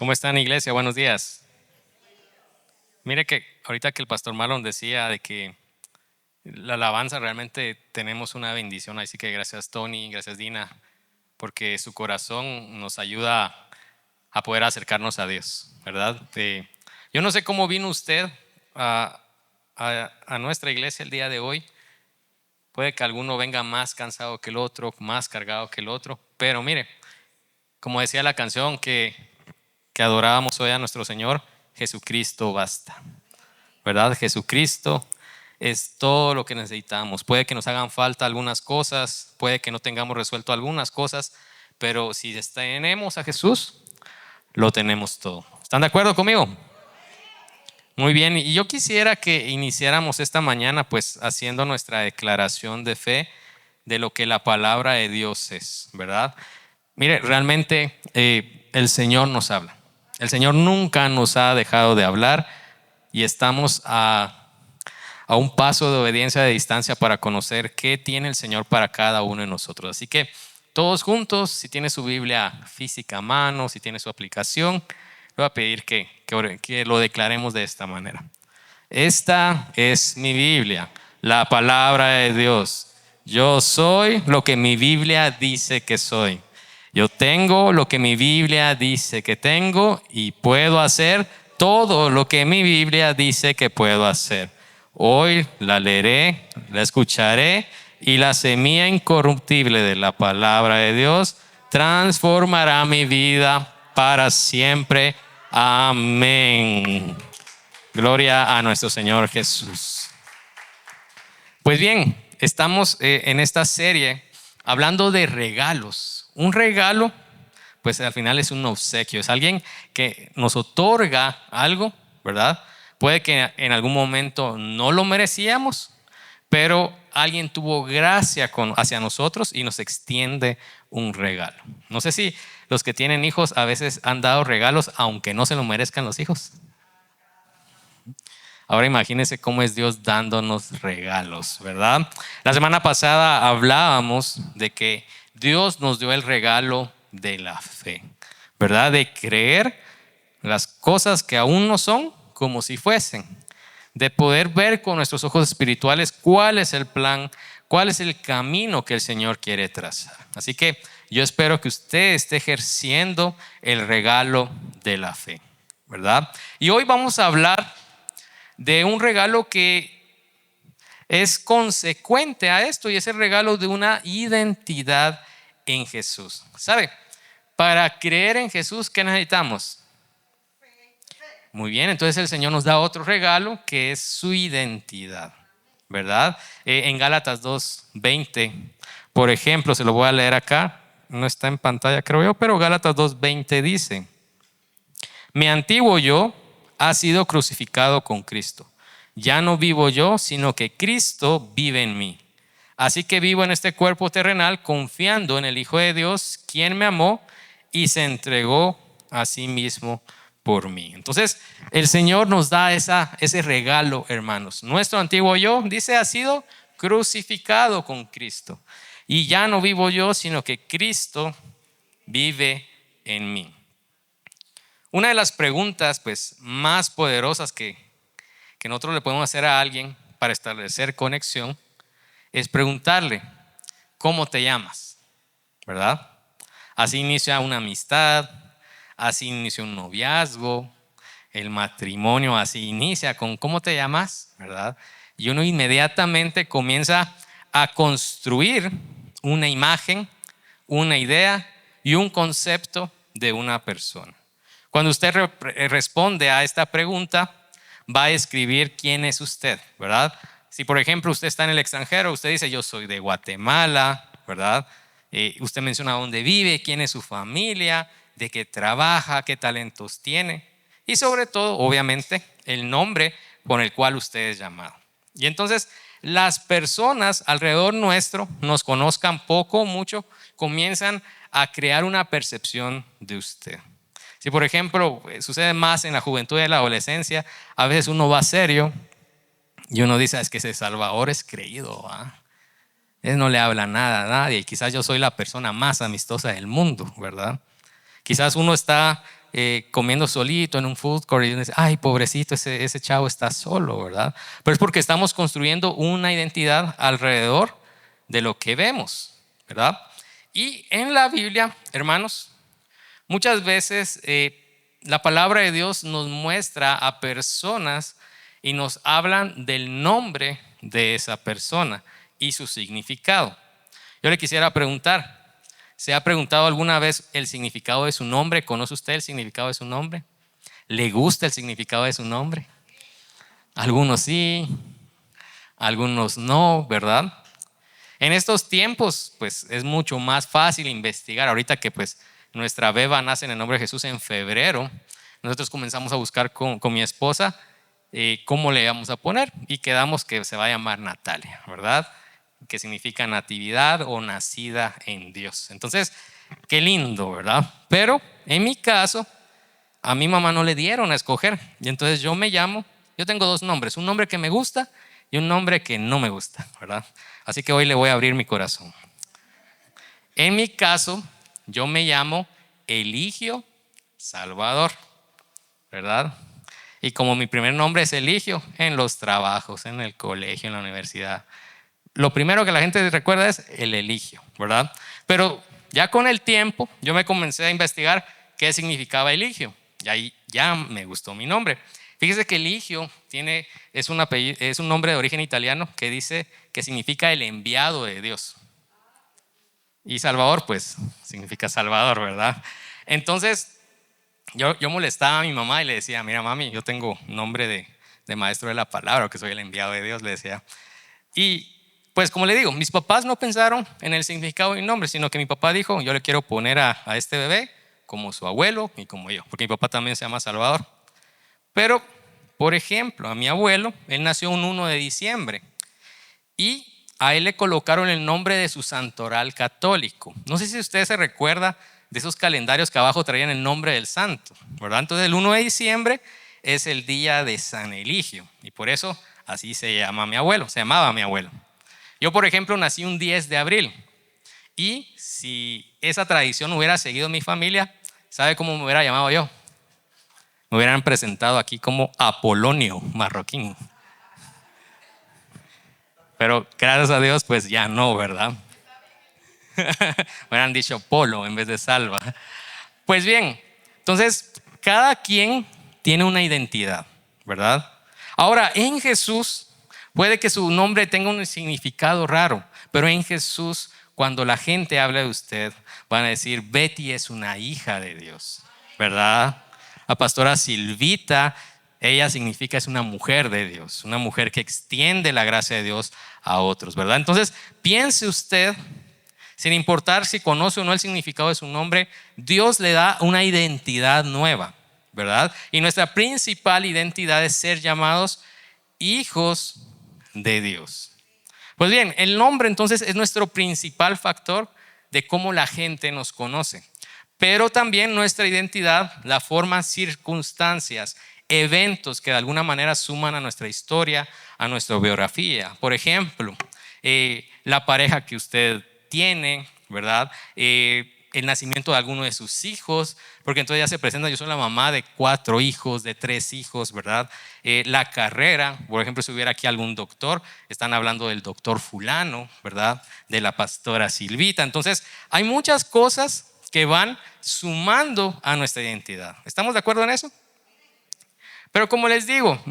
¿Cómo están, iglesia? Buenos días. Mire que ahorita que el pastor Marlon decía de que la alabanza realmente tenemos una bendición, así que gracias Tony, gracias Dina, porque su corazón nos ayuda a poder acercarnos a Dios, ¿verdad? Yo no sé cómo vino usted a, a nuestra iglesia el día de hoy. Puede que alguno venga más cansado que el otro, más cargado que el otro, pero mire, como decía la canción que adorábamos hoy a nuestro Señor, Jesucristo basta. ¿Verdad? Jesucristo es todo lo que necesitamos. Puede que nos hagan falta algunas cosas, puede que no tengamos resuelto algunas cosas, pero si tenemos a Jesús, lo tenemos todo. ¿Están de acuerdo conmigo? Muy bien, y yo quisiera que iniciáramos esta mañana pues haciendo nuestra declaración de fe de lo que la palabra de Dios es, ¿verdad? Mire, realmente el Señor nos habla. El Señor nunca nos ha dejado de hablar y estamos a un paso de obediencia de distancia para conocer qué tiene el Señor para cada uno de nosotros. Así que todos juntos, si tiene su Biblia física a mano, si tiene su aplicación, le voy a pedir que lo declaremos de esta manera. Esta es mi Biblia, la palabra de Dios. Yo soy lo que mi Biblia dice que soy. Yo tengo lo que mi Biblia dice que tengo y puedo hacer todo lo que mi Biblia dice que puedo hacer. Hoy la leeré, la escucharé y la semilla incorruptible de la palabra de Dios transformará mi vida para siempre. Amén. Gloria a nuestro Señor Jesús. Pues bien, estamos en esta serie hablando de regalos. Un regalo, pues al final es un obsequio, es alguien que nos otorga algo, ¿verdad? Puede que en algún momento no lo merecíamos, pero alguien tuvo gracia hacia nosotros y nos extiende un regalo. No sé si los que tienen hijos a veces han dado regalos aunque no se lo merezcan los hijos. Ahora imagínense cómo es Dios dándonos regalos, ¿verdad? La semana pasada hablábamos de que Dios nos dio el regalo de la fe, ¿verdad? De creer las cosas que aún no son como si fuesen, de poder ver con nuestros ojos espirituales cuál es el plan, cuál es el camino que el Señor quiere trazar. Así que yo espero que usted esté ejerciendo el regalo de la fe, ¿verdad? Y hoy vamos a hablar de un regalo que es consecuente a esto, y es el regalo de una identidad en Jesús. ¿Sabe? Para creer en Jesús, ¿qué necesitamos? Muy bien, entonces el Señor nos da otro regalo que es su identidad, ¿verdad? En Gálatas 2:20, por ejemplo, se lo voy a leer acá, no está en pantalla creo yo, pero Gálatas 2:20 dice: mi antiguo yo ha sido crucificado con Cristo. Ya no vivo yo, sino que Cristo vive en mí. Así que vivo en este cuerpo terrenal confiando en el Hijo de Dios, quien me amó y se entregó a sí mismo por mí. Entonces, el Señor nos da ese regalo, hermanos. Nuestro antiguo yo, dice, ha sido crucificado con Cristo. Y ya no vivo yo, sino que Cristo vive en mí. Una de las preguntas pues más poderosas que nosotros le podemos hacer a alguien para establecer conexión es preguntarle: ¿cómo te llamas? ¿Verdad? Así inicia una amistad, así inicia un noviazgo, el matrimonio así inicia con ¿cómo te llamas? ¿Verdad? Y uno inmediatamente comienza a construir una imagen, una idea y un concepto de una persona. Cuando usted responde a esta pregunta, va a escribir quién es usted, ¿verdad? Si por ejemplo usted está en el extranjero, usted dice yo soy de Guatemala, ¿verdad? Usted menciona dónde vive, quién es su familia, de qué trabaja, qué talentos tiene y sobre todo, obviamente, el nombre con el cual usted es llamado. Y entonces las personas alrededor nuestro, nos conozcan poco o mucho, comienzan a crear una percepción de usted. Si por ejemplo sucede más en la juventud y la adolescencia, a veces uno va serio y uno dice: es que ese Salvador es creído, ¿ah? Él no le habla nada a nadie y quizás yo soy la persona más amistosa del mundo, ¿verdad? Quizás uno está comiendo solito en un food court y dice, ay, pobrecito, ese chavo está solo, ¿verdad? Pero es porque estamos construyendo una identidad alrededor de lo que vemos, ¿verdad? Y en la Biblia, hermanos, muchas veces la palabra de Dios nos muestra a personas y nos hablan del nombre de esa persona y su significado. Yo le quisiera preguntar, ¿se ha preguntado alguna vez el significado de su nombre? ¿Conoce usted el significado de su nombre? ¿Le gusta el significado de su nombre? Algunos sí, algunos no, ¿verdad? En estos tiempos, pues es mucho más fácil investigar. Ahorita que pues nuestra beba nace en el nombre de Jesús en febrero, nosotros comenzamos a buscar con mi esposa cómo le vamos a poner y quedamos que se va a llamar Natalia, ¿verdad? Que significa natividad o nacida en Dios. Entonces, qué lindo, ¿verdad? Pero en mi caso, a mi mamá no le dieron a escoger. Y entonces yo tengo dos nombres, un nombre que me gusta y un nombre que no me gusta, ¿verdad? Así que hoy le voy a abrir mi corazón. En mi caso, yo me llamo Eligio Salvador, ¿verdad? Y como mi primer nombre es Eligio, en los trabajos, en el colegio, en la universidad, lo primero que la gente recuerda es el Eligio, ¿verdad? Pero ya con el tiempo yo me comencé a investigar qué significaba Eligio y ahí ya me gustó mi nombre. Fíjese que Eligio es un nombre de origen italiano que dice que significa el enviado de Dios. Y Salvador, pues, significa Salvador, ¿verdad? Entonces, yo molestaba a mi mamá y le decía, mira mami, yo tengo nombre de maestro de la palabra, o que soy el enviado de Dios, le decía. Y pues como le digo, mis papás no pensaron en el significado de mi nombre, sino que mi papá dijo, yo le quiero poner a este bebé como su abuelo y como yo, porque mi papá también se llama Salvador. Pero, por ejemplo, a mi abuelo, él nació un 1 de diciembre y a él le colocaron el nombre de su santoral católico. No sé si usted se recuerda de esos calendarios que abajo traían el nombre del santo, ¿verdad? Entonces el 1 de diciembre es el día de San Eligio y por eso así se llamaba mi abuelo. Yo, por ejemplo, nací un 10 de abril y si esa tradición hubiera seguido mi familia, ¿sabe cómo me hubiera llamado yo? Me hubieran presentado aquí como Apolonio Marroquín. Pero gracias a Dios, pues ya no, ¿verdad? Me hubieran dicho Polo en vez de Salva. Pues bien, entonces cada quien tiene una identidad, ¿verdad? Ahora, en Jesús puede que su nombre tenga un significado raro, pero en Jesús, cuando la gente habla de usted, van a decir, Betty es una hija de Dios, ¿verdad? La pastora Silvita, ella significa es una mujer de Dios, una mujer que extiende la gracia de Dios a otros, ¿verdad? Entonces, piense usted, sin importar si conoce o no el significado de su nombre, Dios le da una identidad nueva, ¿verdad? Y nuestra principal identidad es ser llamados hijos de Dios. Pues bien, el nombre entonces es nuestro principal factor de cómo la gente nos conoce, pero también nuestra identidad la forman circunstancias, eventos que de alguna manera suman a nuestra historia, a nuestra biografía. Por ejemplo, la pareja que usted tiene, ¿verdad? El nacimiento de alguno de sus hijos, porque entonces ya se presenta, yo soy la mamá de 4 hijos, de 3 hijos, ¿verdad? La carrera, por ejemplo, si hubiera aquí algún doctor, están hablando del doctor fulano, ¿verdad? De la pastora Silvita. Entonces, hay muchas cosas que van sumando a nuestra identidad. ¿Estamos de acuerdo en eso? Pero como les digo,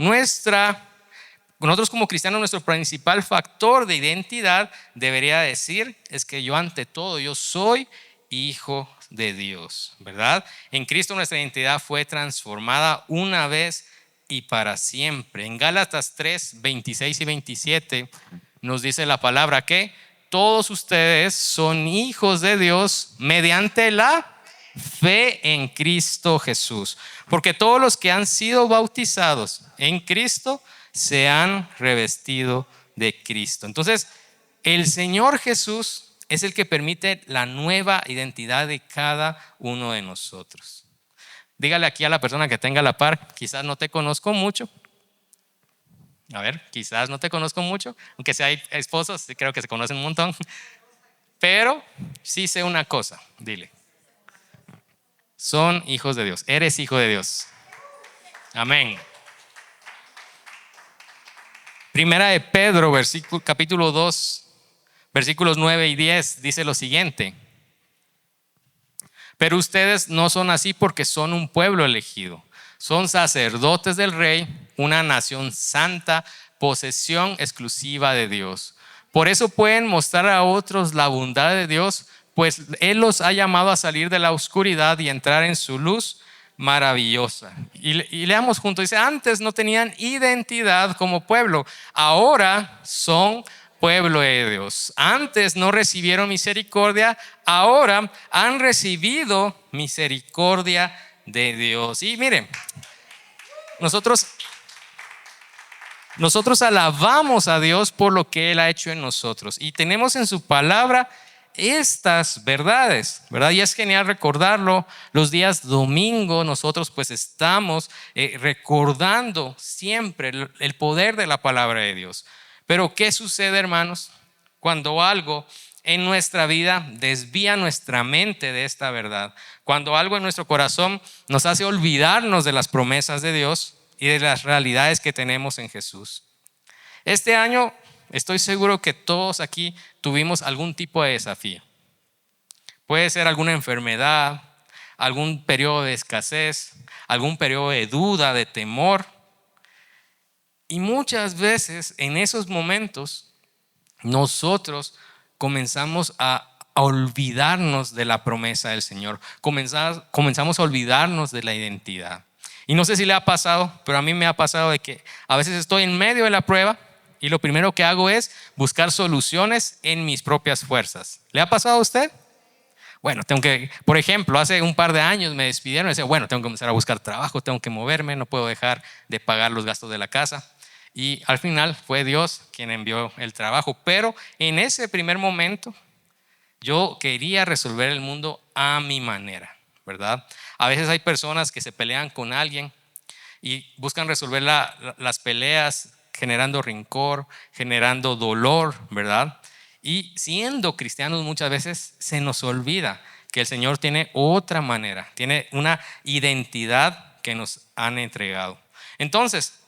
nosotros como cristianos, nuestro principal factor de identidad debería decir es que yo ante todo, yo soy hijo de Dios, ¿verdad? En Cristo nuestra identidad fue transformada una vez y para siempre. En Gálatas 3, 26 y 27 nos dice la palabra que todos ustedes son hijos de Dios mediante la fe en Cristo Jesús. Porque todos los que han sido bautizados en Cristo se han revestido de Cristo. Entonces, el Señor Jesús es el que permite la nueva identidad de cada uno de nosotros. Dígale aquí a la persona que tenga a la par, quizás no te conozco mucho. A ver, quizás no te conozco mucho, aunque si hay esposos, creo que se conocen un montón. Pero sí sé una cosa, dile. son hijos de Dios. Eres hijo de Dios. Amén. Primera de Pedro, capítulo 2, versículos 9 y 10, dice lo siguiente. Pero ustedes no son así porque son un pueblo elegido. Son sacerdotes del Rey, una nación santa, posesión exclusiva de Dios. Por eso pueden mostrar a otros la bondad de Dios, pues Él los ha llamado a salir de la oscuridad y entrar en su luz maravillosa. Y leamos juntos, dice, antes no tenían identidad como pueblo, ahora son pueblo de Dios. Antes no recibieron misericordia, ahora han recibido misericordia de Dios. Y miren, nosotros alabamos a Dios por lo que Él ha hecho en nosotros y tenemos en su palabra estas verdades, ¿verdad? Y es genial recordarlo. Los días domingo nosotros pues estamos recordando siempre el poder de la palabra de Dios. Pero ¿qué sucede, hermanos, cuando algo en nuestra vida desvía nuestra mente de esta verdad? Cuando algo en nuestro corazón nos hace olvidarnos de las promesas de Dios y de las realidades que tenemos en Jesús. Este año estoy seguro que todos aquí tuvimos algún tipo de desafío. Puede ser alguna enfermedad, algún periodo de escasez, algún periodo de duda, de temor. Y muchas veces en esos momentos nosotros comenzamos a olvidarnos de la promesa del Señor. Comenzamos a olvidarnos de la identidad. Y no sé si le ha pasado, pero a mí me ha pasado de que a veces estoy en medio de la prueba y lo primero que hago es buscar soluciones en mis propias fuerzas. ¿Le ha pasado a usted? Bueno, por ejemplo, hace un par de años me despidieron y decía, bueno, tengo que comenzar a buscar trabajo, tengo que moverme, no puedo dejar de pagar los gastos de la casa. Y al final fue Dios quien envió el trabajo. Pero en ese primer momento yo quería resolver el mundo a mi manera, ¿verdad? A veces hay personas que se pelean con alguien y buscan resolver las peleas generando rencor, generando dolor, ¿verdad? Y siendo cristianos muchas veces se nos olvida que el Señor tiene otra manera, tiene una identidad que nos han entregado. Entonces,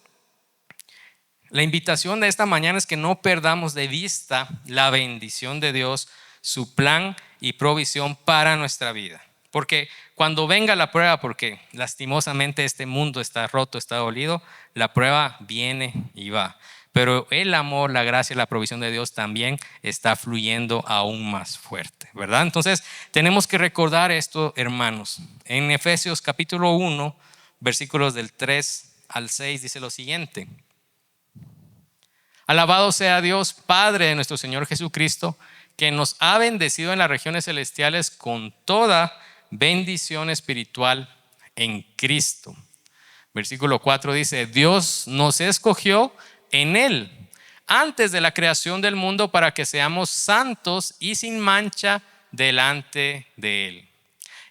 la invitación de esta mañana es que no perdamos de vista la bendición de Dios, su plan y provisión para nuestra vida. Porque cuando venga la prueba, porque lastimosamente este mundo está roto, está dolido, la prueba viene y va. Pero el amor, la gracia y la provisión de Dios también está fluyendo aún más fuerte, ¿verdad? Entonces tenemos que recordar esto, hermanos. En Efesios capítulo 1, versículos del 3 al 6 dice lo siguiente. Alabado sea Dios, Padre de nuestro Señor Jesucristo, que nos ha bendecido en las regiones celestiales con toda bendición espiritual en Cristo. Versículo 4 dice, Dios nos escogió en Él antes de la creación del mundo para que seamos santos y sin mancha delante de Él.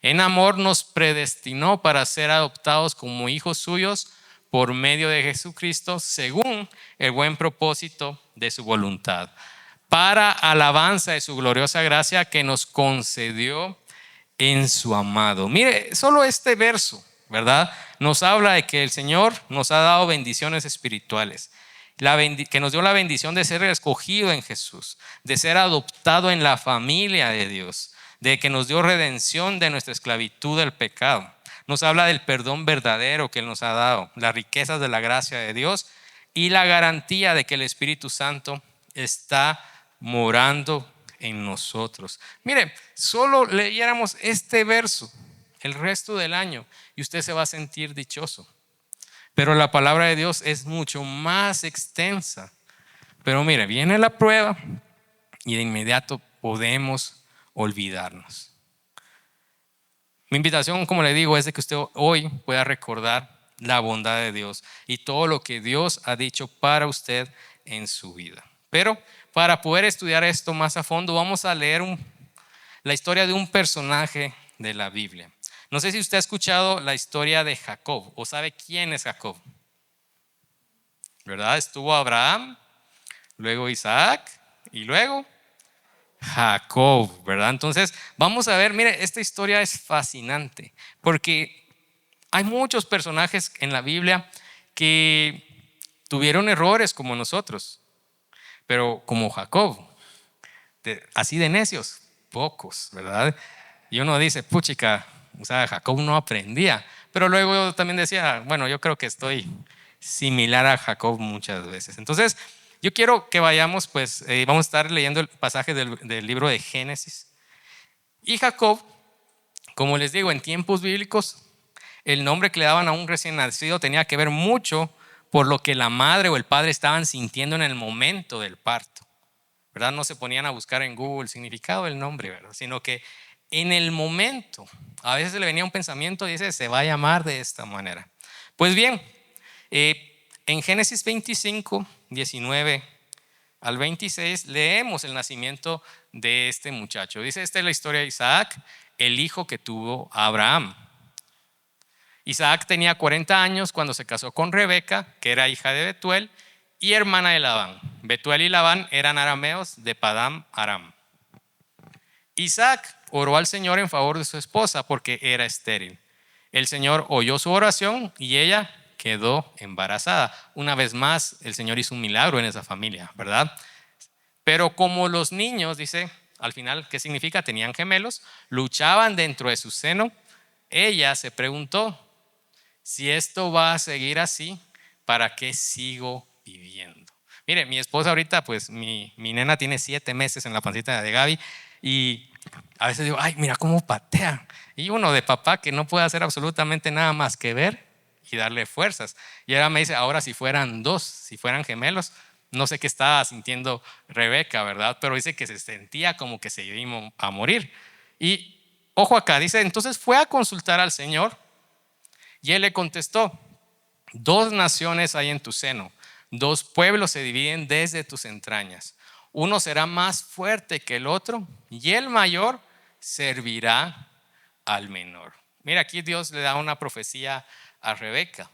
En amor nos predestinó para ser adoptados como hijos suyos por medio de Jesucristo, según el buen propósito de su voluntad, para alabanza de su gloriosa gracia que nos concedió en su amado. Mire, solo este verso, ¿verdad? Nos habla de que el Señor nos ha dado bendiciones espirituales, que nos dio la bendición de ser escogido en Jesús, de ser adoptado en la familia de Dios, de que nos dio redención de nuestra esclavitud del pecado. Nos habla del perdón verdadero que Él nos ha dado, las riquezas de la gracia de Dios y la garantía de que el Espíritu Santo está morando en nosotros. Mire, solo leyéramos este verso el resto del año y usted se va a sentir dichoso. Pero la palabra de Dios es mucho más extensa. Pero mire, viene la prueba y de inmediato podemos olvidarnos. Mi invitación, como le digo, es de que usted hoy pueda recordar la bondad de Dios y todo lo que Dios ha dicho para usted en su vida. Pero para poder estudiar esto más a fondo, vamos a leer la historia de un personaje de la Biblia. No sé si usted ha escuchado la historia de Jacob o sabe quién es Jacob, ¿verdad? Estuvo Abraham, luego Isaac y luego Jacob, ¿verdad? Entonces, vamos a ver, mire, esta historia es fascinante porque hay muchos personajes en la Biblia que tuvieron errores como nosotros, pero como Jacob, así de necios, pocos, ¿verdad? Y uno dice, puchica, o sea, Jacob no aprendía, pero luego también decía, bueno, yo creo que estoy similar a Jacob muchas veces. Entonces, yo quiero que vayamos, pues, vamos a estar leyendo el pasaje del libro de Génesis. Y Jacob, como les digo, en tiempos bíblicos, el nombre que le daban a un recién nacido tenía que ver mucho por lo que la madre o el padre estaban sintiendo en el momento del parto, ¿verdad? No se ponían a buscar en Google el significado del nombre, ¿verdad? Sino que en el momento, a veces le venía un pensamiento y dice, se va a llamar de esta manera. Pues bien, en Génesis 25, 19 al 26 leemos el nacimiento de este muchacho. Dice, esta es la historia de Isaac, el hijo que tuvo Abraham. Isaac tenía 40 años cuando se casó con Rebeca, que era hija de Betuel y hermana de Labán. Betuel y Labán eran arameos de Padam Aram. Isaac oró al Señor en favor de su esposa porque era estéril. El Señor oyó su oración y ella quedó embarazada. Una vez más, el Señor hizo un milagro en esa familia, ¿verdad? Pero como los niños, dice, al final, ¿qué significa? Tenían gemelos, luchaban dentro de su seno. Ella se preguntó, si esto va a seguir así, ¿para qué sigo viviendo? Mire, mi esposa ahorita, pues mi nena tiene 7 meses en la pancita de Gaby y a veces digo, ay, mira cómo patea. Y uno de papá que no puede hacer absolutamente nada más que ver y darle fuerzas. Y ella me dice, ahora si fueran dos, si fueran gemelos, no sé qué estaba sintiendo Rebeca, ¿verdad? Pero dice que se sentía como que se iba a morir. Y ojo acá, dice, entonces fue a consultar al Señor y él le contestó, 2 naciones hay en tu seno, 2 pueblos se dividen desde tus entrañas. Uno será más fuerte que el otro y el mayor servirá al menor. Mira, aquí Dios le da una profecía a Rebeca.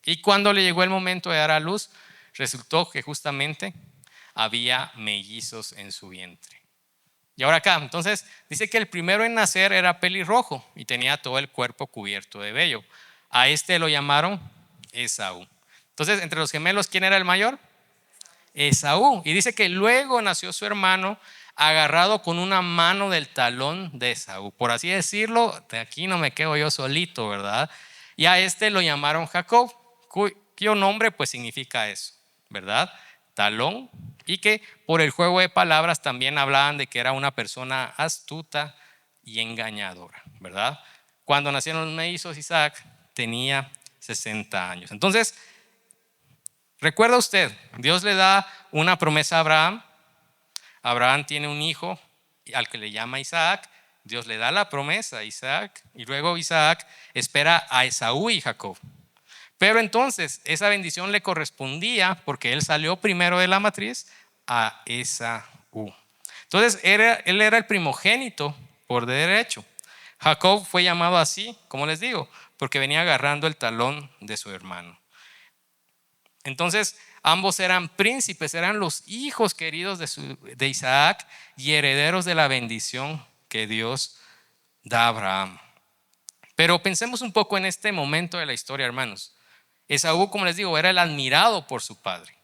Y cuando le llegó el momento de dar a luz, resultó que justamente había mellizos en su vientre. Y ahora acá, entonces dice que el primero en nacer era pelirrojo y tenía todo el cuerpo cubierto de vello. A este lo llamaron Esaú. Entonces, entre los gemelos, ¿quién era el mayor? Esaú. Y dice que luego nació su hermano agarrado con una mano del talón de Esaú. Por así decirlo, de aquí no me quedo yo solito, ¿verdad? Y a este lo llamaron Jacob, cuyo nombre pues significa eso, ¿verdad? Talón. Y que por el juego de palabras también hablaban de que era una persona astuta y engañadora, ¿verdad? Cuando nacieron los mellizos, Isaac tenía 60 años. Entonces, recuerda usted, Dios le da una promesa a Abraham. Abraham tiene un hijo al que le llama Isaac. Dios le da la promesa a Isaac y luego Isaac espera a Esaú y Jacob. Pero entonces esa bendición le correspondía porque él salió primero de la matriz a Esaú. Entonces él era el primogénito por derecho. Jacob fue llamado así, como les digo, porque venía agarrando el talón de su hermano. Entonces ambos eran príncipes, eran los hijos queridos de Isaac y herederos de la bendición que Dios da a Abraham. Pero pensemos un poco en este momento de la historia, hermanos. Esaú, como les digo, era el admirado por su padre,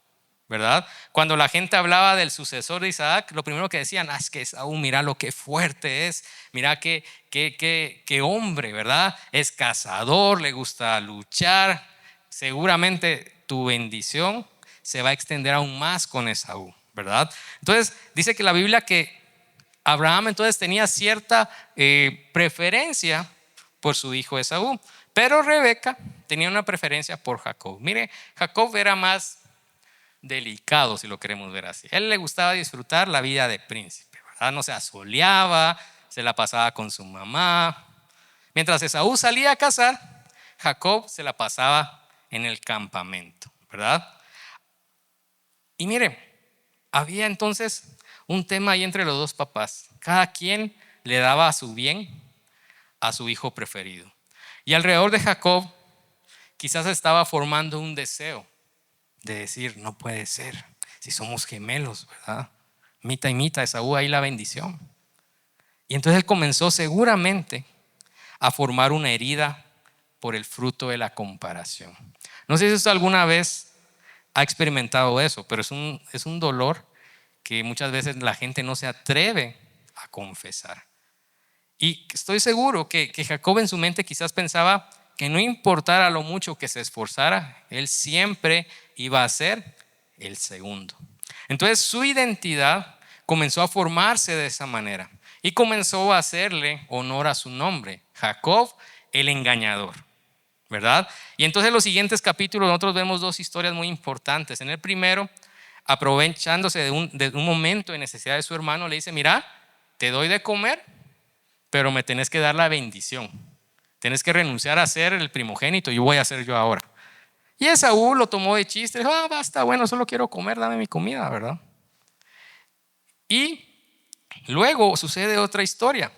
¿verdad? Cuando la gente hablaba del sucesor de Isaac, lo primero que decían, es que Esaú, mira lo que fuerte es, mira qué hombre, ¿verdad? Es cazador, le gusta luchar, seguramente tu bendición se va a extender aún más con Esaú, ¿verdad? Entonces dice que la Biblia que Abraham entonces tenía cierta preferencia por su hijo Esaú, pero Rebeca tenía una preferencia por Jacob. Mire, Jacob era más delicado, si lo queremos ver así. A él le gustaba disfrutar la vida de príncipe, ¿verdad? No se asoleaba, se la pasaba con su mamá. Mientras Esaú salía a cazar, Jacob se la pasaba en el campamento, ¿verdad? Y mire, había entonces un tema ahí entre los dos papás. Cada quien le daba a su bien a su hijo preferido. Y alrededor de Jacob quizás estaba formando un deseo de decir, no puede ser, si somos gemelos, ¿verdad? Mita y mita, Esaú ahí la bendición. Y entonces él comenzó seguramente a formar una herida por el fruto de la comparación. No sé si usted alguna vez ha experimentado eso, pero es un dolor que muchas veces la gente no se atreve a confesar. Y estoy seguro que Jacob en su mente quizás pensaba que no importara lo mucho que se esforzara, él siempre iba a ser el segundo. Entonces su identidad comenzó a formarse de esa manera y comenzó a hacerle honor a su nombre, Jacob el engañador, ¿verdad? Y entonces en los siguientes capítulos nosotros vemos dos historias muy importantes. En el primero, aprovechándose de un momento de necesidad de su hermano, le dice: mira, te doy de comer, pero me tenés que dar la bendición. Tenés que renunciar a ser el primogénito y voy a ser yo ahora. Y Esaú lo tomó de chiste, dijo: basta, bueno, solo quiero comer, dame mi comida, ¿verdad? Y luego sucede otra historia.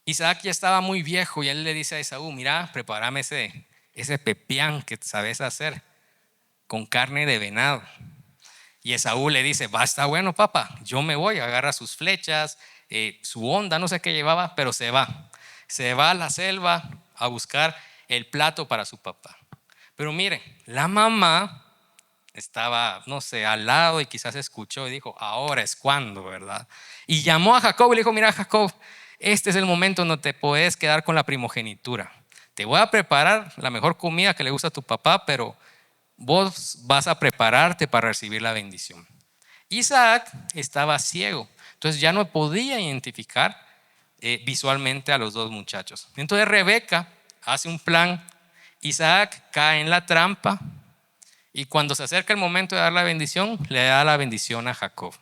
Isaac ya estaba muy viejo y él le dice a Esaú: mira, prepárame ese pepián que sabes hacer con carne de venado. Y Esaú le dice: basta, bueno, papá, yo me voy. Agarra sus flechas, su onda, no sé qué llevaba, pero se va. Se va a la selva a buscar el plato para su papá. Pero mire, la mamá estaba, no sé, al lado y quizás escuchó y dijo: ahora es cuando, ¿verdad? Y llamó a Jacob y le dijo: mira, Jacob, este es el momento donde te puedes quedar con la primogenitura. Te voy a preparar la mejor comida que le gusta a tu papá, pero vos vas a prepararte para recibir la bendición. Isaac estaba ciego, entonces ya no podía identificar visualmente a los dos muchachos. Entonces Rebeca hace un plan, Isaac cae en la trampa y cuando se acerca el momento de dar la bendición, le da la bendición a Jacob.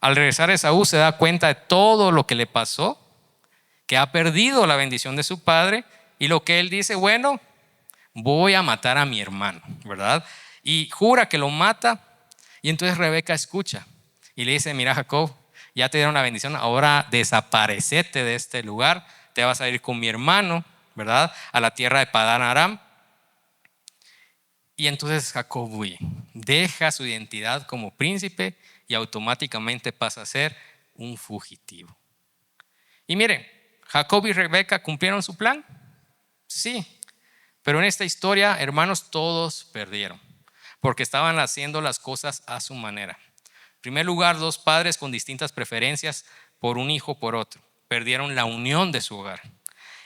Al regresar Esaú se da cuenta de todo lo que le pasó, que ha perdido la bendición de su padre, y lo que él dice: bueno, voy a matar a mi hermano, ¿verdad? Y jura que lo mata. Y entonces Rebeca escucha y le dice: mira, Jacob, ya te dieron la bendición, ahora desaparecete de este lugar, te vas a ir con mi hermano, ¿verdad?, a la tierra de Padán Aram. Y entonces Jacob huye, deja su identidad como príncipe y automáticamente pasa a ser un fugitivo. Y miren, Jacob y Rebeca cumplieron su plan, sí, pero en esta historia, hermanos, todos perdieron, porque estaban haciendo las cosas a su manera. En primer lugar, dos padres con distintas preferencias por un hijo por otro, perdieron la unión de su hogar.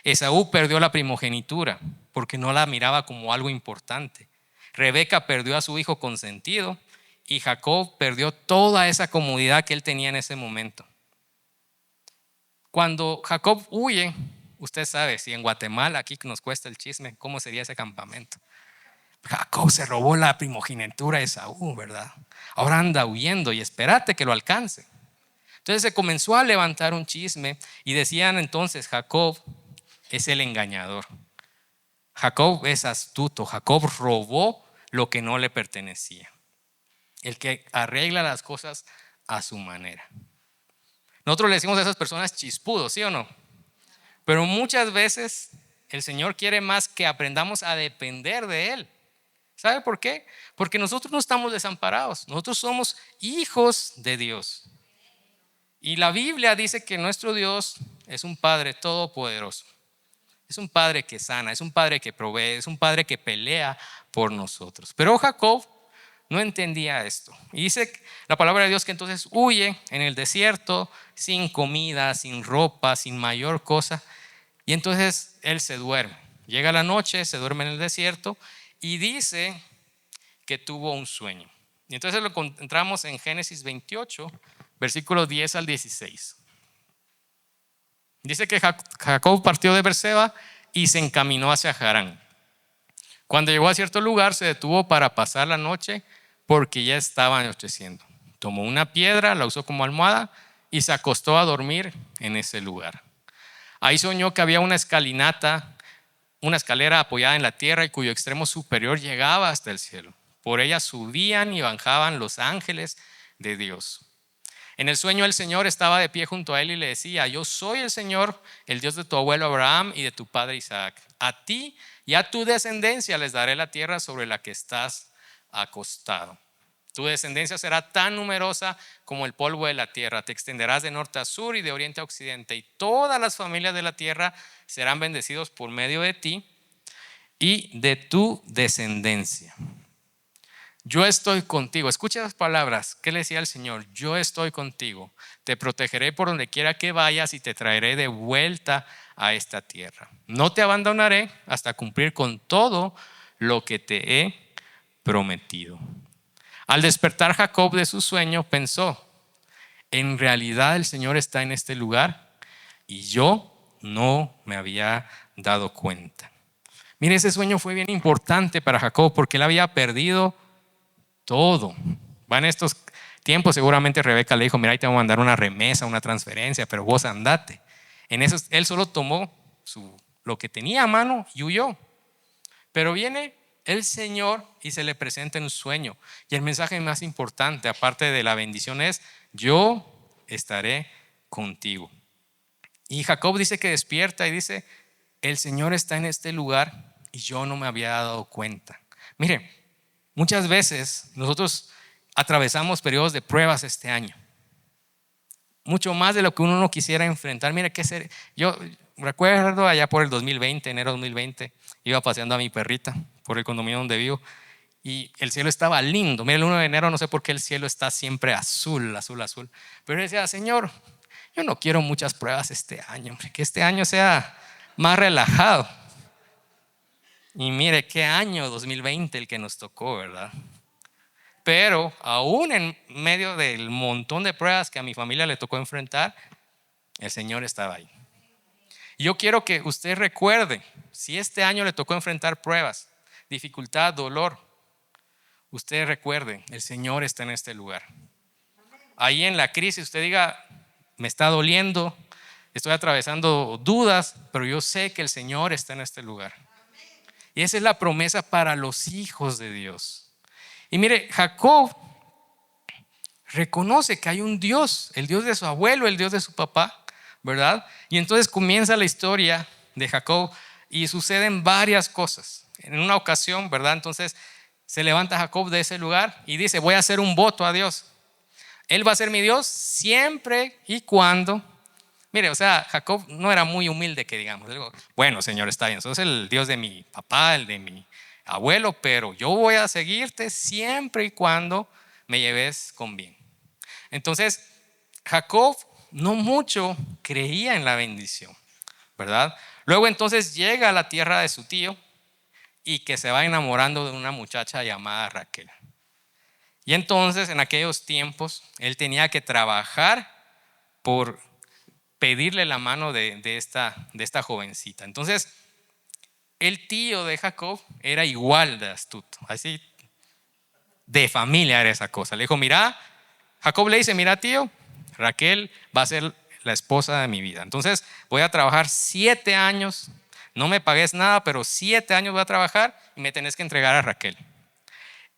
Esaú perdió la primogenitura porque no la miraba como algo importante. Rebeca perdió a su hijo consentido y Jacob perdió toda esa comodidad que él tenía en ese momento. Cuando Jacob huye, usted sabe, si en Guatemala, aquí nos cuesta el chisme, ¿cómo sería ese campamento? Jacob se robó la primogenitura de Esaú, ¿verdad? Ahora anda huyendo y espérate que lo alcance. Entonces se comenzó a levantar un chisme y decían entonces: Jacob es el engañador. Jacob es astuto. Jacob robó lo que no le pertenecía. El que arregla las cosas a su manera. Nosotros le decimos a esas personas chispudos, ¿sí o no? Pero muchas veces el Señor quiere más que aprendamos a depender de Él. ¿Sabe por qué? Porque nosotros no estamos desamparados. Nosotros somos hijos de Dios. Y la Biblia dice que nuestro Dios es un Padre todopoderoso. Es un Padre que sana, es un Padre que provee, es un Padre que pelea por nosotros. Pero Jacob no entendía esto. Y dice la palabra de Dios que entonces huye en el desierto, sin comida, sin ropa, sin mayor cosa. Y entonces él se duerme. Llega la noche, se duerme en el desierto y dice que tuvo un sueño. Y entonces lo encontramos en Génesis 28, versículos 10 al 16. Dice que Jacob partió de Berseba y se encaminó hacia Harán. Cuando llegó a cierto lugar se detuvo para pasar la noche porque ya estaba anocheciendo. Tomó una piedra, la usó como almohada y se acostó a dormir en ese lugar. Ahí soñó que había una escalinata, una escalera apoyada en la tierra y cuyo extremo superior llegaba hasta el cielo. Por ella subían y bajaban los ángeles de Dios. En el sueño el Señor estaba de pie junto a él y le decía: yo soy el Señor, el Dios de tu abuelo Abraham y de tu padre Isaac. A ti y a tu descendencia les daré la tierra sobre la que estás acostado. Tu descendencia será tan numerosa como el polvo de la tierra. Te extenderás de norte a sur y de oriente a occidente. Y todas las familias de la tierra serán bendecidos por medio de ti y de tu descendencia. Yo estoy contigo. Escucha las palabras. ¿Qué le decía el Señor? Yo estoy contigo. Te protegeré por donde quiera que vayas y te traeré de vuelta a esta tierra. No te abandonaré hasta cumplir con todo lo que te he prometido. Al despertar Jacob de su sueño, pensó: en realidad el Señor está en este lugar y yo no me había dado cuenta. Mire, ese sueño fue bien importante para Jacob porque él había perdido todo. Va en estos tiempos, seguramente Rebeca le dijo: mira, ahí te voy a mandar una remesa, una transferencia, pero vos andate. En eso él solo tomó lo que tenía a mano y huyó. Pero viene el Señor y se le presenta en un sueño. Y el mensaje más importante, aparte de la bendición, es: yo estaré contigo. Y Jacob dice que despierta y dice: el Señor está en este lugar y yo no me había dado cuenta. Mire, muchas veces nosotros atravesamos periodos de pruebas este año, mucho más de lo que uno no quisiera enfrentar. Mire, yo recuerdo allá por el 2020, enero 2020, iba paseando a mi perrita por el condominio donde vivo y el cielo estaba lindo. Mire, el 1 de enero no sé por qué el cielo está siempre azul, azul, azul. Pero yo decía: Señor, yo no quiero muchas pruebas este año, que este año sea más relajado. Y mire qué año 2020 el que nos tocó, ¿verdad? Pero aún en medio del montón de pruebas que a mi familia le tocó enfrentar, el Señor estaba ahí. Y yo quiero que usted recuerde, si este año le tocó enfrentar pruebas, dificultad, dolor, usted recuerde, el Señor está en este lugar. Ahí en la crisis usted diga: me está doliendo, estoy atravesando dudas, pero yo sé que el Señor está en este lugar. Y esa es la promesa para los hijos de Dios. Y mire, Jacob reconoce que hay un Dios, el Dios de su abuelo, el Dios de su papá, ¿verdad? Y entonces comienza la historia de Jacob y suceden varias cosas. En una ocasión, ¿verdad? Entonces se levanta Jacob de ese lugar y dice: voy a hacer un voto a Dios. Él va a ser mi Dios siempre y cuando. Mire, o sea, Jacob no era muy humilde, que digamos. Digo: bueno, Señor, está bien, sos el Dios de mi papá, el de mi abuelo, pero yo voy a seguirte siempre y cuando me lleves con bien. Entonces, Jacob no mucho creía en la bendición, ¿verdad? Luego entonces llega a la tierra de su tío y que se va enamorando de una muchacha llamada Raquel. Y entonces en aquellos tiempos él tenía que trabajar por pedirle la mano de esta jovencita. Entonces el tío de Jacob era igual de astuto, así de familia era esa cosa. Le dijo: mira, Jacob le dice: mira, tío, Raquel va a ser la esposa de mi vida. Entonces voy a trabajar 7 años, no me pagues nada, pero 7 años voy a trabajar y me tenés que entregar a Raquel.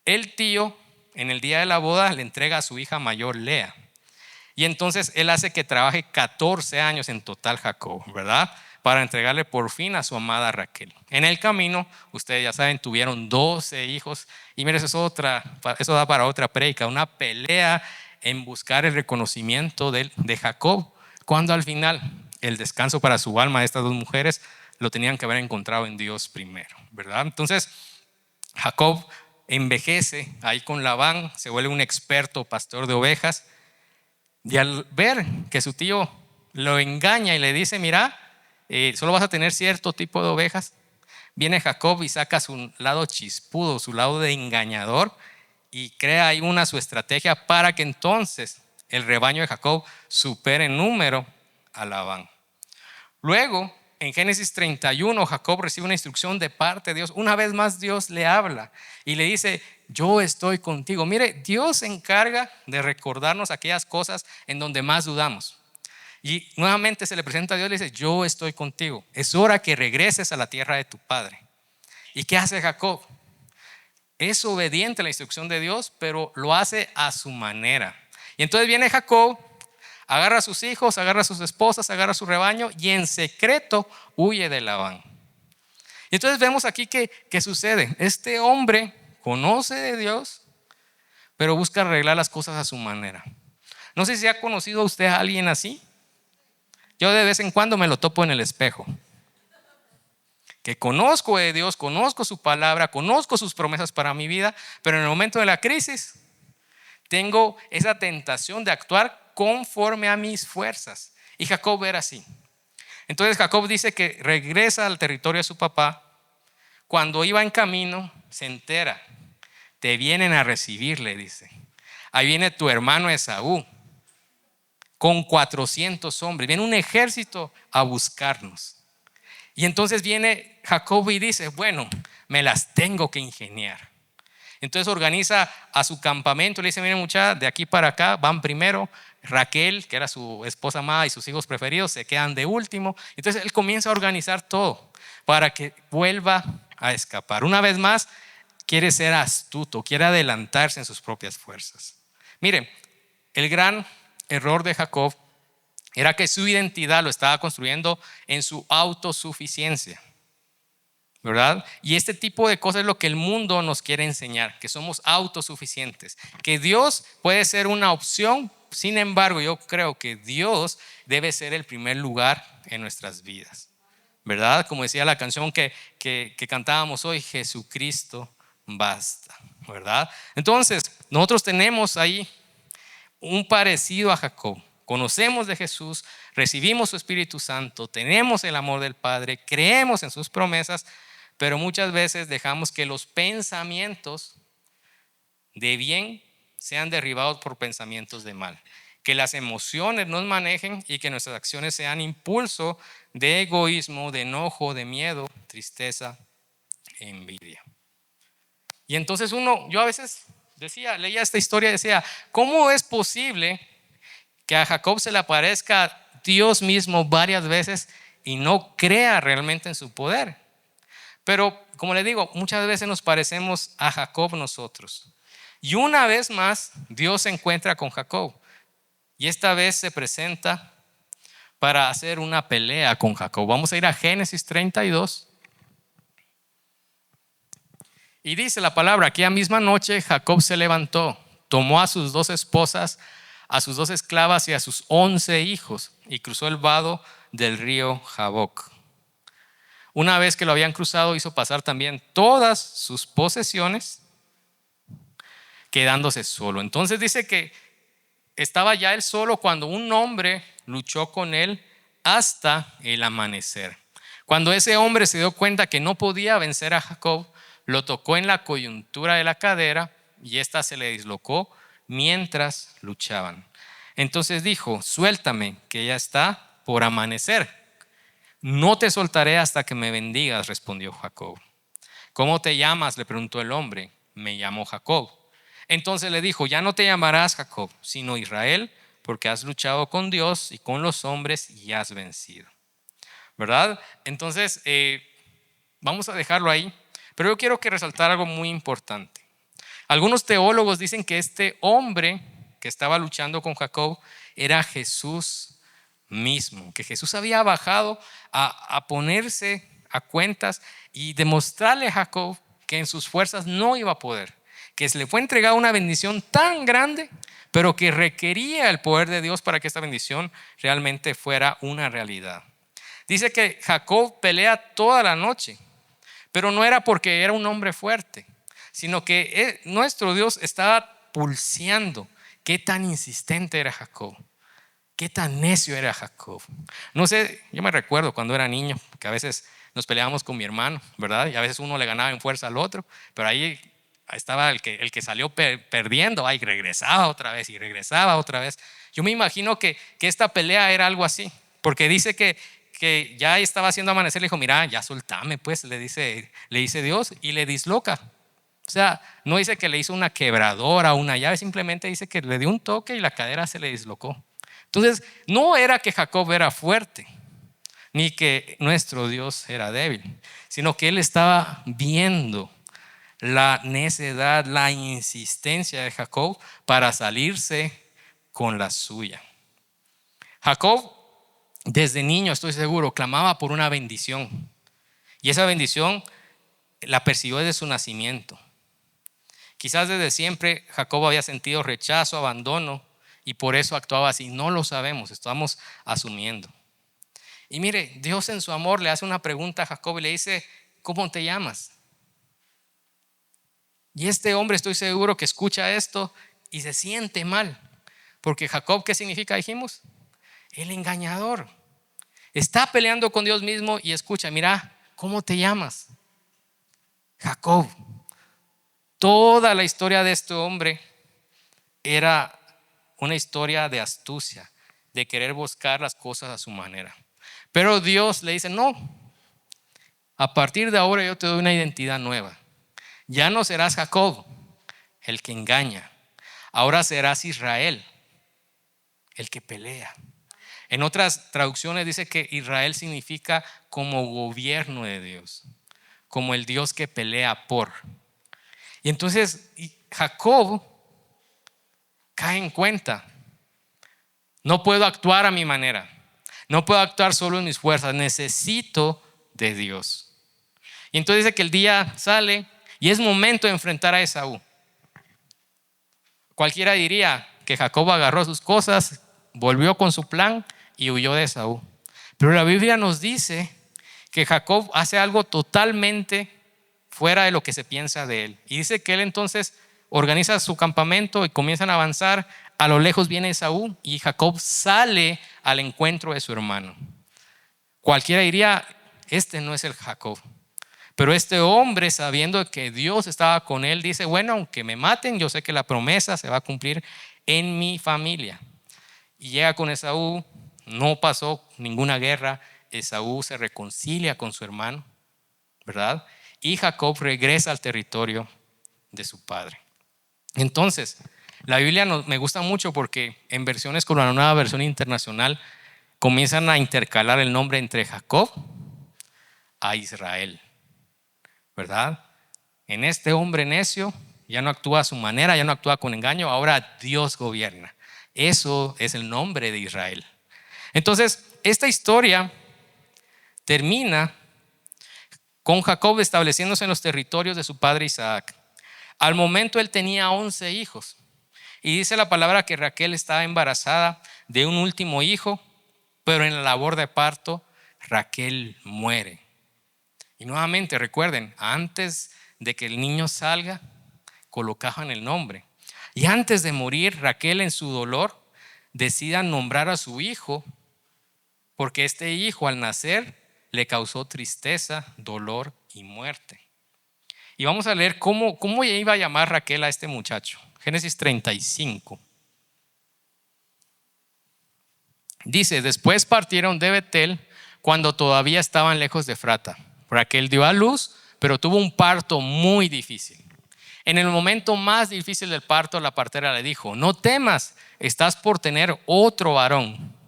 El tío en el día de la boda le entrega a su hija mayor, Lea. Y entonces él hace que trabaje 14 años en total Jacob, ¿verdad? Para entregarle por fin a su amada Raquel. En el camino, ustedes ya saben, tuvieron 12 hijos. Y mire, eso da para otra prédica, una pelea en buscar el reconocimiento de Jacob, cuando al final el descanso para su alma de estas dos mujeres lo tenían que haber encontrado en Dios primero, ¿verdad? Entonces Jacob envejece ahí con Labán, se vuelve un experto pastor de ovejas. Y al ver que su tío lo engaña y le dice: mira, solo vas a tener cierto tipo de ovejas, viene Jacob y saca su lado chispudo, su lado de engañador, y crea ahí su estrategia para que entonces el rebaño de Jacob supere en número a Labán. Luego, en Génesis 31, Jacob recibe una instrucción de parte de Dios. Una vez más Dios le habla y le dice: yo estoy contigo. Mire, Dios se encarga de recordarnos aquellas cosas en donde más dudamos. Y nuevamente se le presenta a Dios y le dice: yo estoy contigo. Es hora que regreses a la tierra de tu padre. ¿Y qué hace Jacob? Es obediente a la instrucción de Dios, pero lo hace a su manera. Y entonces viene Jacob, agarra a sus hijos, agarra a sus esposas, agarra a su rebaño y en secreto huye de Labán. Y entonces vemos aquí que sucede. Este hombre conoce de Dios, pero busca arreglar las cosas a su manera. No sé si ha conocido usted a alguien así. Yo de vez en cuando me lo topo en el espejo. Que conozco de Dios, conozco su palabra, conozco sus promesas para mi vida, pero en el momento de la crisis tengo esa tentación de actuar conforme a mis fuerzas. Y Jacob era así. Entonces Jacob dice que regresa al territorio de su papá. Cuando iba en camino se entera, te vienen a recibir, le dice. Ahí viene tu hermano Esaú con 400 hombres, viene un ejército a buscarnos. Y entonces viene Jacob y dice, bueno, me las tengo que ingeniar. Entonces organiza a su campamento, le dice, miren muchachos, de aquí para acá van primero. Raquel, que era su esposa amada, y sus hijos preferidos se quedan de último. Entonces él comienza a organizar todo para que vuelva a escapar. Una vez más, quiere ser astuto, quiere adelantarse en sus propias fuerzas. Miren, el gran error de Jacob era que su identidad lo estaba construyendo en su autosuficiencia, ¿verdad? Y este tipo de cosas es lo que el mundo nos quiere enseñar, que somos autosuficientes, que Dios puede ser una opción. Sin embargo, yo creo que Dios debe ser el primer lugar en nuestras vidas, ¿verdad? Como decía la canción que cantábamos hoy, Jesucristo basta, ¿verdad? Entonces, nosotros tenemos ahí un parecido a Jacob. Conocemos de Jesús, recibimos su Espíritu Santo, tenemos el amor del Padre, creemos en sus promesas, pero muchas veces dejamos que los pensamientos de bien sean derribados por pensamientos de mal, que las emociones nos manejen y que nuestras acciones sean impulso de egoísmo, de enojo, de miedo, tristeza, envidia. Y entonces yo a veces leía esta historia y decía, ¿cómo es posible que a Jacob se le aparezca Dios mismo varias veces y no crea realmente en su poder? Pero como le digo, muchas veces nos parecemos a Jacob nosotros. Y una vez más Dios se encuentra con Jacob y esta vez se presenta para hacer una pelea con Jacob. Vamos a ir a Génesis 32. Y dice la palabra, aquella misma noche Jacob se levantó, tomó a sus 2 esposas, a sus 2 esclavas y a sus 11 hijos y cruzó el vado del río Jaboc. Una vez que lo habían cruzado, hizo pasar también todas sus posesiones, quedándose solo. Entonces dice que estaba ya él solo cuando un hombre luchó con él hasta el amanecer. Cuando ese hombre se dio cuenta que no podía vencer a Jacob, lo tocó en la coyuntura de la cadera y ésta se le dislocó mientras luchaban. Entonces dijo, suéltame, que ya está por amanecer. No te soltaré hasta que me bendigas, respondió Jacob. ¿Cómo te llamas?, le preguntó el hombre. Me llamo Jacob. Entonces le dijo, ya no te llamarás Jacob, sino Israel, porque has luchado con Dios y con los hombres y has vencido. ¿Verdad? Entonces, vamos a dejarlo ahí. Pero yo quiero que resaltar algo muy importante. Algunos teólogos dicen que este hombre que estaba luchando con Jacob era Jesús mismo, que Jesús había bajado a ponerse a cuentas y demostrarle a Jacob que en sus fuerzas no iba a poder, que se le fue entregada una bendición tan grande, pero que requería el poder de Dios para que esta bendición realmente fuera una realidad. Dice que Jacob pelea toda la noche, pero no era porque era un hombre fuerte, sino que nuestro Dios estaba pulseando qué tan insistente era Jacob, qué tan necio era Jacob. No sé, yo me recuerdo cuando era niño que a veces nos peleábamos con mi hermano, ¿verdad? Y a veces uno le ganaba en fuerza al otro, pero ahí estaba el que salió perdiendo, y regresaba otra vez y regresaba otra vez. Yo me imagino que esta pelea era algo así, porque dice que ya estaba haciendo amanecer, le dijo, mira, ya soltame pues, le dice Dios, y le disloca. O sea, no dice que le hizo una quebradora, una llave, simplemente dice que le dio un toque y la cadera se le dislocó. Entonces, no era que Jacob era fuerte, ni que nuestro Dios era débil, sino que él estaba viendo la necedad, la insistencia de Jacob para salirse con la suya. Jacob, desde niño, estoy seguro, clamaba por una bendición. Y esa bendición la persiguió desde su nacimiento. Quizás desde siempre Jacob había sentido rechazo, abandono y por eso actuaba así. No lo sabemos, estamos asumiendo. Y mire, Dios en su amor le hace una pregunta a Jacob y le dice: ¿cómo te llamas? Y este hombre, estoy seguro que escucha esto y se siente mal, porque Jacob, ¿qué significa? Dijimos, el engañador. Está peleando con Dios mismo y escucha: mira, ¿cómo te llamas? Jacob. Toda la historia de este hombre era una historia de astucia, de querer buscar las cosas a su manera. Pero Dios le dice: no, a partir de ahora yo te doy una identidad nueva. Ya no serás Jacob, el que engaña. Ahora serás Israel, el que pelea. En otras traducciones dice que Israel significa como gobierno de Dios, como el Dios que pelea por. Y entonces Jacob cae en cuenta: no puedo actuar a mi manera, no puedo actuar solo en mis fuerzas, necesito de Dios. Y entonces dice que el día sale y es momento de enfrentar a Esaú. Cualquiera diría que Jacob agarró sus cosas, volvió con su plan y huyó de Esaú. Pero la Biblia nos dice que Jacob hace algo totalmente fuera de lo que se piensa de él. Y dice que él entonces organiza su campamento y comienzan a avanzar. A lo lejos viene Esaú y Jacob sale al encuentro de su hermano. Cualquiera diría: este no es el Jacob. Pero este hombre, sabiendo que Dios estaba con él, dice: bueno, aunque me maten, yo sé que la promesa se va a cumplir en mi familia. Y llega con Esaú, no pasó ninguna guerra. Esaú se reconcilia con su hermano, ¿verdad? Y Jacob regresa al territorio de su padre. Entonces, la Biblia me gusta mucho porque en versiones como la Nueva Versión Internacional comienzan a intercalar el nombre entre Jacob a Israel, ¿verdad? En este hombre necio ya no actúa a su manera, ya no actúa con engaño, ahora Dios gobierna. Eso es el nombre de Israel. Entonces, esta historia termina con Jacob estableciéndose en los territorios de su padre Isaac. Al momento él tenía 11 hijos. Y dice la palabra que Raquel estaba embarazada de un último hijo, pero en la labor de parto Raquel muere. Y nuevamente recuerden, antes de que el niño salga, colocaban el nombre. Y antes de morir, Raquel en su dolor decide nombrar a su hijo, porque este hijo al nacer le causó tristeza, dolor y muerte. Y vamos a leer cómo iba a llamar Raquel a este muchacho. Génesis 35. Dice: después partieron de Betel cuando todavía estaban lejos de Efrata. Raquel dio a luz, pero tuvo un parto muy difícil. En el momento más difícil del parto, la partera le dijo: no temas, estás por tener otro varón.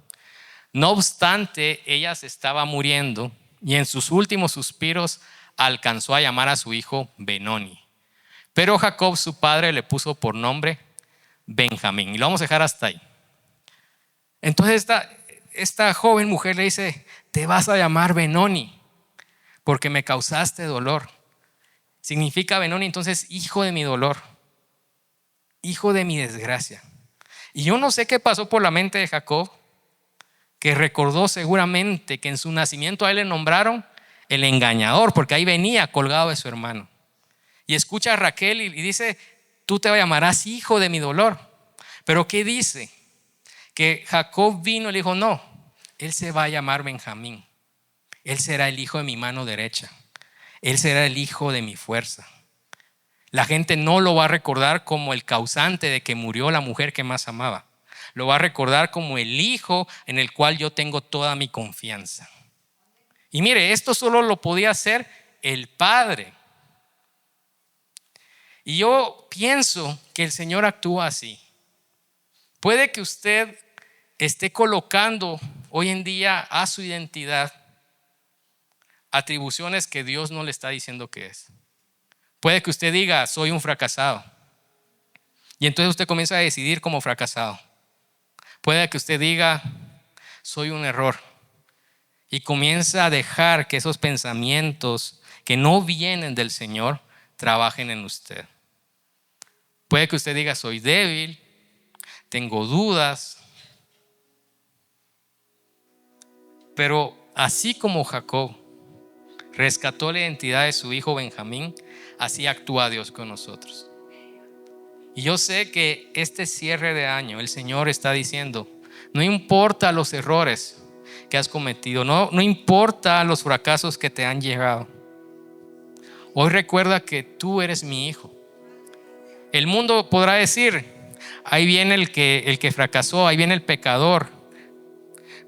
No obstante, ella se estaba muriendo y en sus últimos suspiros alcanzó a llamar a su hijo Benoni. Pero Jacob, su padre, le puso por nombre Benjamín. Y lo vamos a dejar hasta ahí. Entonces esta joven mujer le dice: te vas a llamar Benoni porque me causaste dolor. Significa Benoni entonces hijo de mi dolor, hijo de mi desgracia. Y yo no sé qué pasó por la mente de Jacob, que recordó seguramente que en su nacimiento a él le nombraron el engañador, porque ahí venía colgado de su hermano. Y escucha a Raquel y dice: tú te llamarás hijo de mi dolor. Pero ¿qué dice? Que Jacob vino y le dijo: no, él se va a llamar Benjamín. Él será el hijo de mi mano derecha. Él será el hijo de mi fuerza. La gente no lo va a recordar como el causante de que murió la mujer que más amaba. Lo va a recordar como el hijo en el cual yo tengo toda mi confianza. Y mire, esto solo lo podía hacer el Padre. Y yo pienso que el Señor actúa así. Puede que usted esté colocando hoy en día a su identidad atribuciones que Dios no le está diciendo que es. Puede que usted diga: soy un fracasado. Y entonces usted comienza a decidir como fracasado. Puede que usted diga: soy un error. Y comienza a dejar que esos pensamientos que no vienen del Señor trabajen en usted. puede que usted diga: soy débil, tengo dudas. Pero así como Jacob rescató la identidad de su hijo Benjamín, así actúa Dios con nosotros. Y yo sé que este cierre de año el Señor está diciendo: no importa los errores que has cometido, no importa los fracasos que te han llegado, hoy recuerda que tú eres mi hijo. El mundo podrá decir: ahí viene el que fracasó, ahí viene el pecador.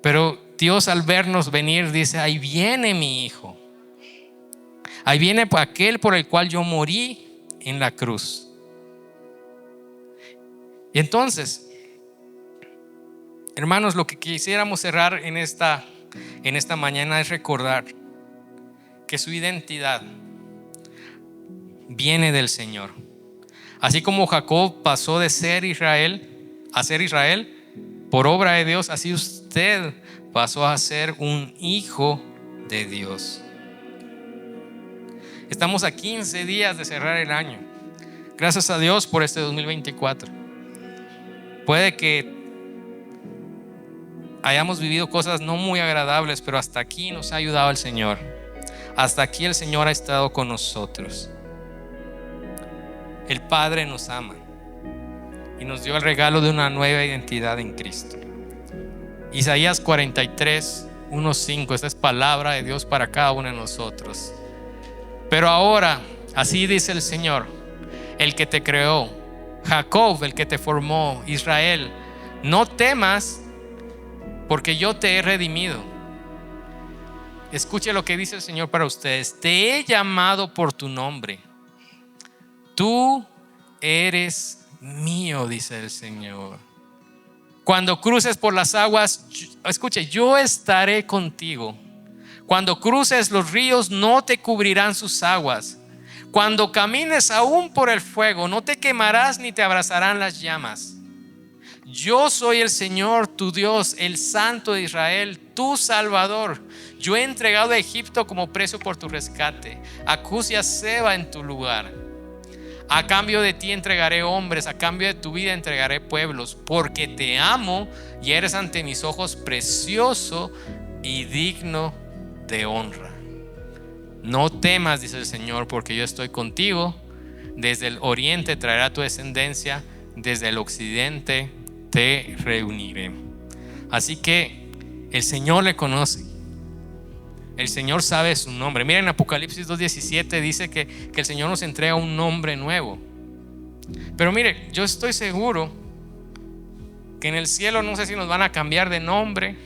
Pero Dios, al vernos venir, dice: ahí viene mi hijo. Ahí viene aquel por el cual yo morí en la cruz. Y entonces, hermanos, lo que quisiéramos cerrar en esta mañana es recordar que su identidad viene del Señor. Así como Jacob pasó de ser Israel a ser Israel por obra de Dios, así usted pasó a ser un hijo de Dios. Estamos a 15 días de cerrar el año. Gracias a Dios por este 2024. Puede que hayamos vivido cosas no muy agradables, pero hasta aquí nos ha ayudado el Señor. Hasta aquí el Señor ha estado con nosotros. El Padre nos ama y nos dio el regalo de una nueva identidad en Cristo. Isaías 43, 1-5. Esta es palabra de Dios para cada uno de nosotros. Pero ahora, así dice el Señor, el que te creó, Jacob, el que te formó, Israel: no temas, porque yo te he redimido. Escuche lo que dice el Señor para ustedes: te he llamado por tu nombre. Tú eres mío, dice el Señor. Cuando cruces por las aguas, escuche, yo estaré contigo. Cuando cruces los ríos, no te cubrirán sus aguas. Cuando camines aún por el fuego, no te quemarás ni te abrazarán las llamas. Yo soy el Señor tu Dios, el Santo de Israel, tu Salvador. Yo he entregado a Egipto como precio por tu rescate, a Cus y a Seba en tu lugar. A cambio de ti entregaré hombres, a cambio de tu vida entregaré pueblos, porque te amo y eres ante mis ojos precioso y digno de honra. No temas, dice el Señor, porque yo estoy contigo. Desde el oriente traerá tu descendencia, desde el occidente te reuniré. Así que el Señor le conoce. El Señor sabe su nombre. Miren, Apocalipsis 2:17 dice que el Señor nos entrega un nombre nuevo. Pero mire, yo estoy seguro que en el cielo no sé si nos van a cambiar de nombre.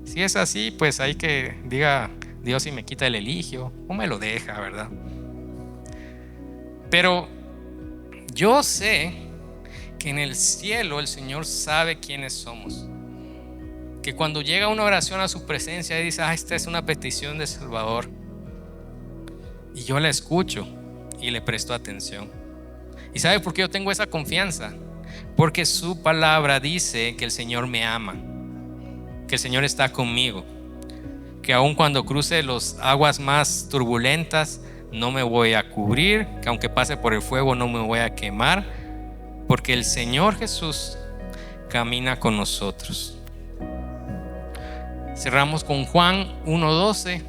Si es así, pues hay que diga Dios si me quita el eligio o me lo deja, ¿verdad? Pero yo sé que en el cielo el Señor sabe quiénes somos. Que cuando llega una oración a su presencia y dice: esta es una petición de Salvador, y yo la escucho y le presto atención. ¿Y sabe por qué yo tengo esa confianza? Porque su palabra dice que el Señor me ama, que el Señor está conmigo, que aun cuando cruce las aguas más turbulentas no me voy a cubrir, que aunque pase por el fuego no me voy a quemar, porque el Señor Jesús camina con nosotros. Cerramos con Juan 1:12.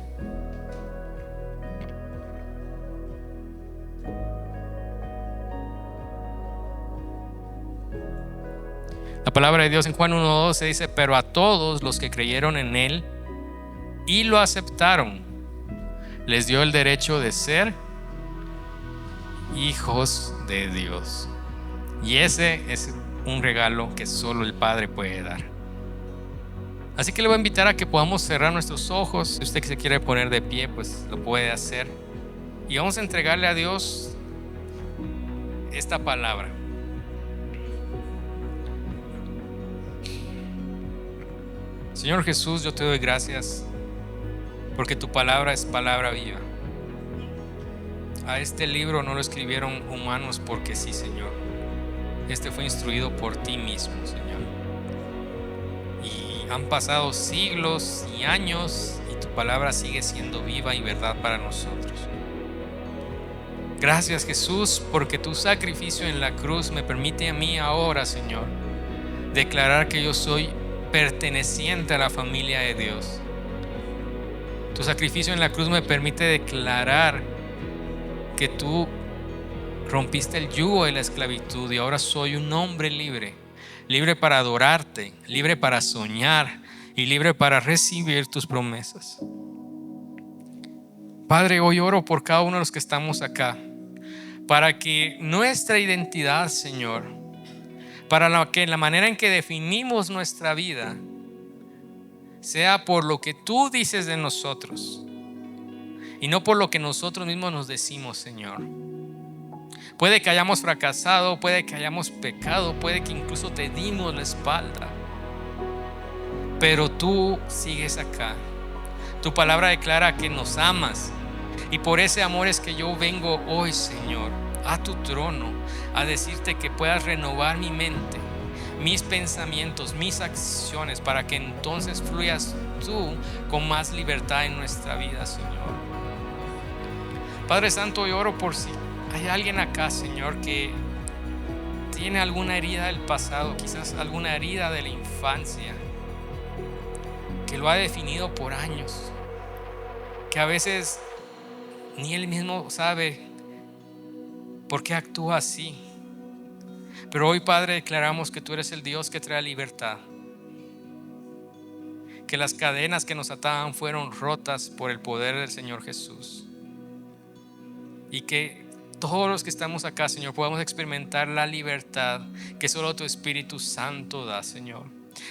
La palabra de Dios en Juan 1:12 dice: pero a todos los que creyeron en Él y lo aceptaron, les dio el derecho de ser hijos de Dios. Y ese es un regalo que solo el Padre puede dar. Así que le voy a invitar a que podamos cerrar nuestros ojos. Si usted se quiere poner de pie, pues lo puede hacer. Y vamos a entregarle a Dios esta palabra. Señor Jesús, yo te doy gracias porque tu palabra es palabra viva. A este libro no lo escribieron humanos porque sí, Señor. Este fue instruido por ti mismo, Señor. Y han pasado siglos y años y tu palabra sigue siendo viva y verdad para nosotros. Gracias, Jesús, porque tu sacrificio en la cruz me permite a mí ahora, Señor, declarar que yo soy perteneciente a la familia de Dios. Tu sacrificio en la cruz me permite declarar que tú rompiste el yugo de la esclavitud y ahora soy un hombre libre, libre para adorarte, libre para soñar y libre para recibir tus promesas. Padre, hoy oro por cada uno de los que estamos acá, para que nuestra identidad, Señor, para que la manera en que definimos nuestra vida sea por lo que tú dices de nosotros y no por lo que nosotros mismos nos decimos, Señor. Puede que hayamos fracasado, puede que hayamos pecado, puede que incluso te dimos la espalda, pero tú sigues acá. Tu palabra declara que nos amas y por ese amor es que yo vengo hoy, Señor, a tu trono a decirte que puedas renovar mi mente, mis pensamientos, mis acciones, para que entonces fluyas tú con más libertad en nuestra vida, Señor. Padre Santo, yo oro por si hay alguien acá, Señor, que tiene alguna herida del pasado, quizás alguna herida de la infancia, que lo ha definido por años, que a veces ni él mismo sabe por qué actúa así. Pero hoy, Padre, declaramos que tú eres el Dios que trae libertad, que las cadenas que nos ataban fueron rotas por el poder del Señor Jesús, y que todos los que estamos acá, Señor, podamos experimentar la libertad que solo tu Espíritu Santo da, Señor.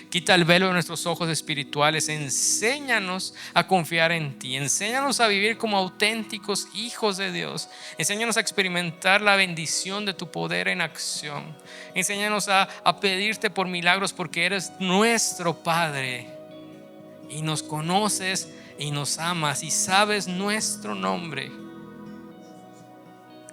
Quita el velo de nuestros ojos espirituales, enséñanos a confiar en ti, enséñanos a vivir como auténticos hijos de Dios, enséñanos a experimentar la bendición de tu poder en acción, enséñanos a pedirte por milagros, porque eres nuestro Padre y nos conoces y nos amas y sabes nuestro nombre.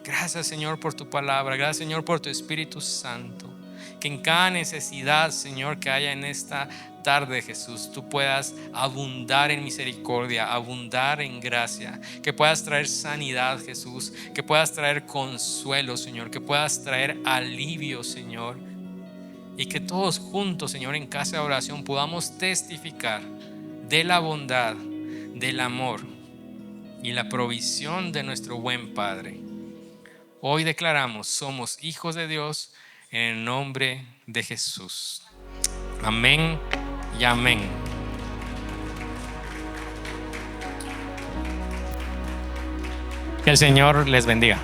Gracias, Señor, por tu palabra. Gracias, Señor, por tu Espíritu Santo. Que en cada necesidad, Señor, que haya en esta tarde, Jesús, tú puedas abundar en misericordia, abundar en gracia. Que puedas traer sanidad, Jesús. Que puedas traer consuelo, Señor. Que puedas traer alivio, Señor. Y que todos juntos, Señor, en casa de oración podamos testificar de la bondad, del amor y la provisión de nuestro buen Padre. Hoy declaramos, somos hijos de Dios en el nombre de Jesús. Amén y amén. Que el Señor les bendiga.